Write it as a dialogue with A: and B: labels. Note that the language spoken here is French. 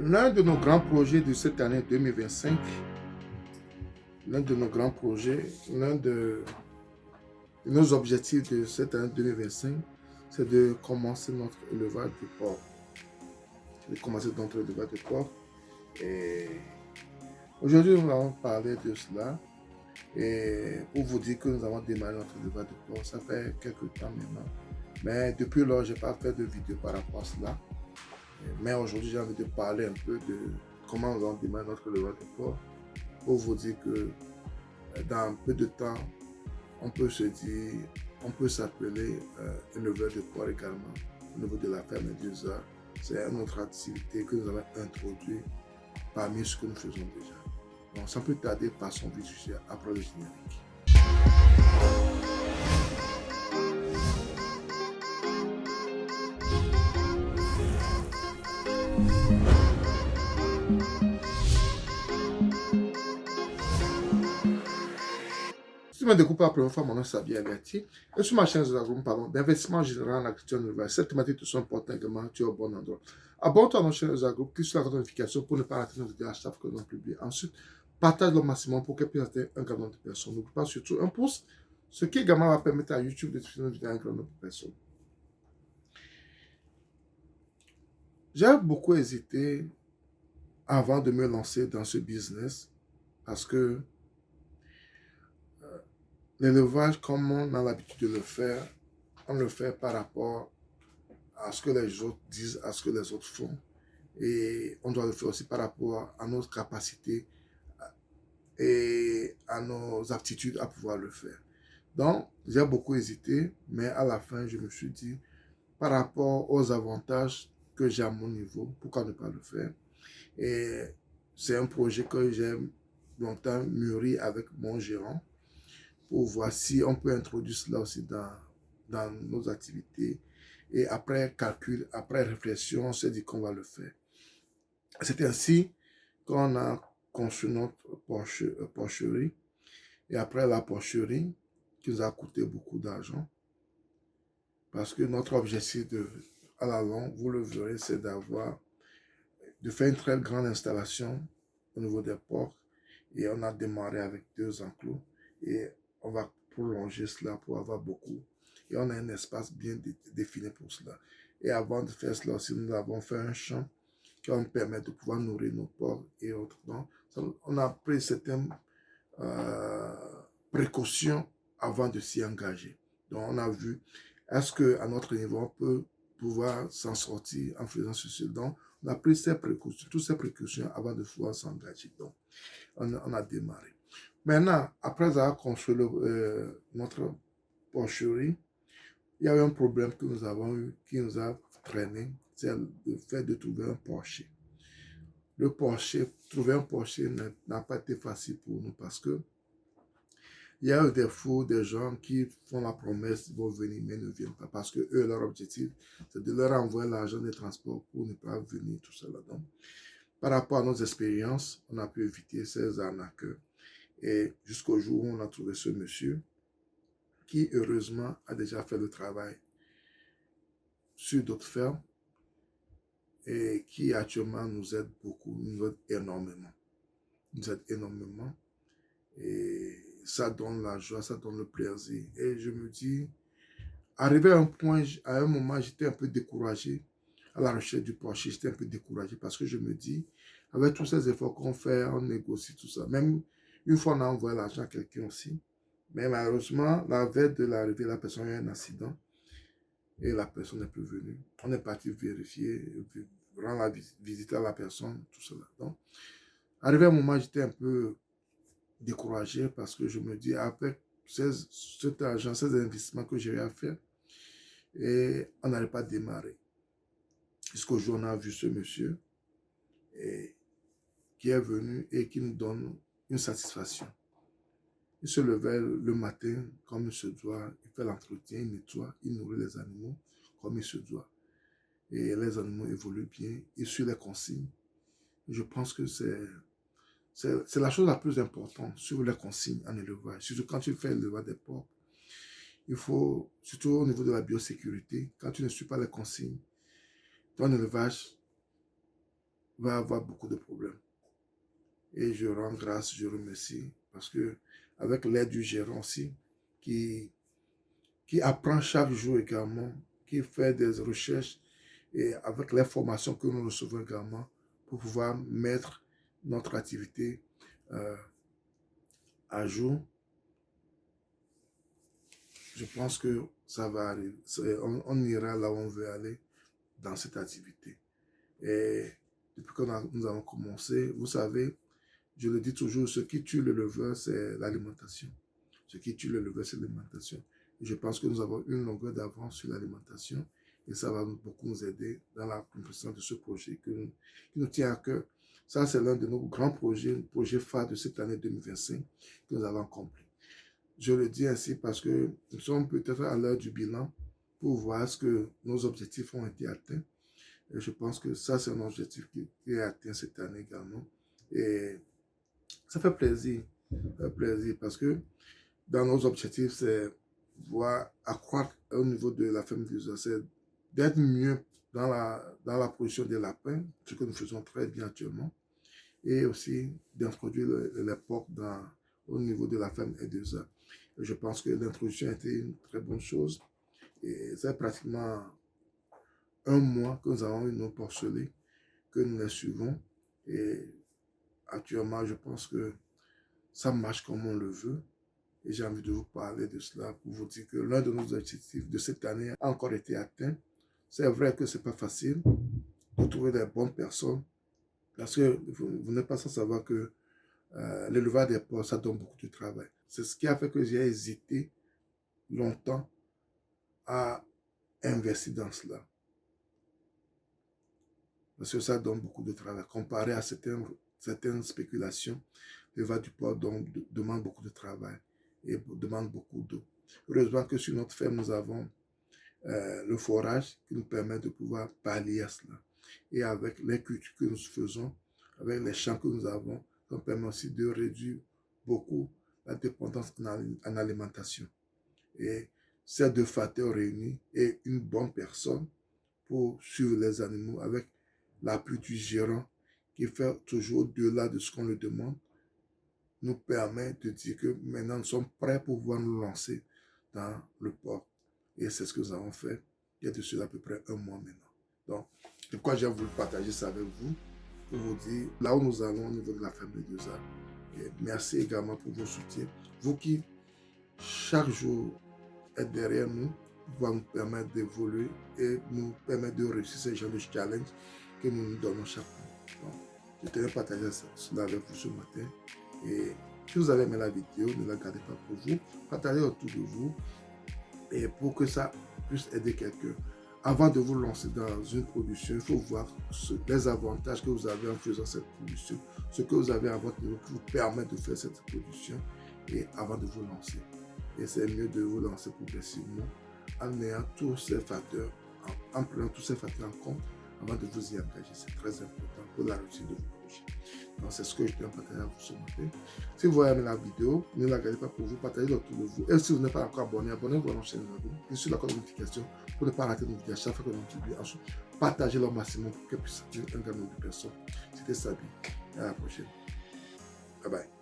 A: L'un de nos grands projets de cette année 2025, l'un de nos grands projets, l'un de nos objectifs de cette année 2025, c'est de commencer notre élevage de porc. De commencer notre élevage de porc. Et aujourd'hui, nous allons parler de cela. Et pour vous dire que nous avons démarré notre élevage de porc, ça fait quelques temps maintenant. Mais depuis lors, je n'ai pas fait de vidéo par rapport à cela. Mais aujourd'hui, j'ai envie de parler un peu de comment nous allons démarrer notre élevage de porc. Pour vous dire que dans peu de temps, on peut se dire, on peut s'appeler éleveur de porc également au niveau de la ferme Médusa. C'est une autre activité que nous avons introduite parmi ce que nous faisons déjà. Donc sans plus tarder, passons vite sujet après le générique. Si tu me découpes pour la première fois, mon nom est Sabia Agati. Et sur ma chaîne d'investissement général en agriculture nouvelle, cette thématique te sont importantes également, tu es au bon endroit. Abonne-toi à notre chaîne Agro, clique sur la notification pour ne pas rater nos vidéos à chaque fois que nous publions. Ensuite, partage le maximum pour qu'elle puisse atteindre un grand nombre de personnes. N'oublie pas surtout un pouce, ce qui également va permettre à YouTube de diffuser nos vidéos à un grand nombre de personnes. J'ai beaucoup hésité avant de me lancer dans ce business parce que l'élevage, comme on a l'habitude de le faire, on le fait par rapport à ce que les autres disent, à ce que les autres font. Et on doit le faire aussi par rapport à nos capacités et à nos aptitudes à pouvoir le faire. Donc, j'ai beaucoup hésité, mais à la fin, je me suis dit, par rapport aux avantages que j'ai à mon niveau, pourquoi ne pas le faire? Et c'est un projet que j'ai longtemps mûri avec mon gérant pour voir si on peut introduire cela aussi dans nos activités. Et après calcul, après réflexion, on s'est dit qu'on va le faire. C'est ainsi qu'on a construit notre porcherie. Et après la porcherie, qui nous a coûté beaucoup d'argent, parce que notre objectif à la longue, vous le verrez, c'est de faire une très grande installation au niveau des porcs. Et on a démarré avec 2 enclos. Et on va prolonger cela pour avoir beaucoup. Et on a un espace bien défini pour cela. Et avant de faire cela aussi, nous avons fait un champ qui va nous permettre de pouvoir nourrir nos porcs et autres. Donc, on a pris certaines précautions avant de s'y engager. Donc, on a vu, est-ce qu'à notre niveau, on peut pouvoir s'en sortir en faisant ceci? Donc, on a pris ces précautions, toutes ces précautions avant de pouvoir s'engager. Donc, on a démarré. Maintenant, après avoir construit notre porcherie, il y a eu un problème que nous avons eu, qui nous a freiné, c'est le fait de trouver un porcher. Trouver un porcher n'a pas été facile pour nous parce que il y a eu des fous, des gens qui font la promesse, ils vont venir, mais ne viennent pas parce que eux, leur objectif, c'est de leur envoyer l'argent des transports pour ne pas venir, tout cela. Donc, par rapport à nos expériences, on a pu éviter ces arnaqueurs. Et jusqu'au jour où on a trouvé ce monsieur qui, heureusement, a déjà fait le travail sur d'autres fermes et qui actuellement nous aide beaucoup, nous aide énormément. Nous aide énormément. Et ça donne la joie, ça donne le plaisir. Et je me dis, arrivé à un point, à un moment, j'étais un peu découragé à la recherche du porcher. J'étais un peu découragé parce que je me dis, avec tous ces efforts qu'on fait, on négocie tout ça. Même une fois, on a envoyé l'argent à quelqu'un aussi. Mais malheureusement, la veille de l'arrivée, la personne a eu un accident et la personne n'est plus venue. On est parti vérifier, rendre la visite à la personne, tout cela. Donc, arrivé à un moment, j'étais un peu découragé parce que je me dis, avec cet argent, ces investissements que j'ai eu à faire, et on n'allait pas démarrer. Jusqu'au jour où on a vu ce monsieur qui est venu et qui nous donne une satisfaction. Il se levait le matin comme il se doit, il fait l'entretien, il nettoie, il nourrit les animaux comme il se doit. Et les animaux évoluent bien, il suit les consignes. Je pense que c'est la chose la plus importante, suivre les consignes en élevage. Surtout quand tu fais l'élevage des porcs, il faut, surtout au niveau de la biosécurité, quand tu ne suis pas les consignes, ton élevage va avoir beaucoup de problèmes. Et je rends grâce, je remercie, parce que avec l'aide du gérant aussi, qui, qui apprend chaque jour également, qui fait des recherches, et avec les formations que nous recevons également, pour pouvoir mettre notre activité euh, à jour, je pense que ça va aller. On ira là où on veut aller dans cette activité. Et depuis que nous avons commencé, vous savez, je le dis toujours, ce qui tue le leveur, c'est l'alimentation. Ce qui tue le leveur, c'est l'alimentation. Et je pense que nous avons une longueur d'avance sur l'alimentation et ça va beaucoup nous aider dans la compréhension de ce projet qui nous tient à cœur. Ça, c'est l'un de nos grands projets, le projet phare de cette année 2025 que nous avons accompli. Je le dis ainsi parce que nous sommes peut-être à l'heure du bilan pour voir ce que nos objectifs ont été atteints. Et je pense que ça, c'est un objectif qui est atteint cette année également. Et ça fait plaisir parce que dans nos objectifs, c'est voir accroître au niveau de la famille des c'est d'être mieux dans la production des lapins, ce que nous faisons très bien actuellement, et aussi d'introduire les porcs au niveau de la ferme E2A. Et je pense que l'introduction a été une très bonne chose. Et c'est pratiquement un mois que nous avons eu nos porcelets, que nous les suivons. Et actuellement, je pense que ça marche comme on le veut. Et j'ai envie de vous parler de cela pour vous dire que l'un de nos objectifs de cette année a encore été atteint. C'est vrai que ce n'est pas facile de trouver des bonnes personnes parce que vous n'êtes pas sans savoir que l'élevage des porcs, ça donne beaucoup de travail. C'est ce qui a fait que j'ai hésité longtemps à investir dans cela. Parce que ça donne beaucoup de travail. Comparé à certaines spéculations, l'élevage du porc demande beaucoup de travail et demande beaucoup d'eau. Heureusement que sur notre ferme, nous avons le forage qui nous permet de pouvoir pallier à cela. Et avec les cultures que nous faisons, avec les champs que nous avons, ça nous permet aussi de réduire beaucoup la dépendance en alimentation. Et ces deux facteurs réunis et une bonne personne pour suivre les animaux avec l'appui du gérant qui fait toujours au-delà de ce qu'on lui demande, nous permet de dire que maintenant nous sommes prêts pour pouvoir nous lancer dans le porc. Et c'est ce que nous avons fait il y a de cela à peu près un mois maintenant. Donc, c'est pourquoi j'ai voulu partager ça avec vous, pour vous dire là où nous allons au niveau de la ferme de 2 ans. Et merci également pour vos soutiens. Vous qui, chaque jour, êtes derrière nous, pour nous permettre d'évoluer et nous permettre de réussir ce genre de challenge que nous nous donnons chaque jour. Donc, je tenais à partager cela avec vous ce matin. Et si vous avez aimé la vidéo, ne la gardez pas pour vous. Partagez autour de vous et pour que ça puisse aider quelqu'un. Avant de vous lancer dans une production, il faut voir les avantages que vous avez en faisant cette production, ce que vous avez à votre niveau qui vous permet de faire cette production et avant de vous lancer. Et c'est mieux de vous lancer progressivement en ayant tous ces facteurs, en prenant tous ces facteurs en compte avant de vous y engager. C'est très important pour la réussite de vos projets. Donc, c'est ce que je tiens à partager avec vous ce matin. Si vous avez aimé la vidéo, ne la regardez pas pour vous, partagez-la autour de vous. Et si vous n'êtes pas encore abonné, abonnez-vous à notre chaîne et sur la cloche de notification pour ne pas rater nos vidéos à chaque fois que nous publions. Ensuite, partagez-le au maximum pour qu'elle puisse atteindre un grand nombre de personnes. C'était Sabi. À la prochaine. Bye bye.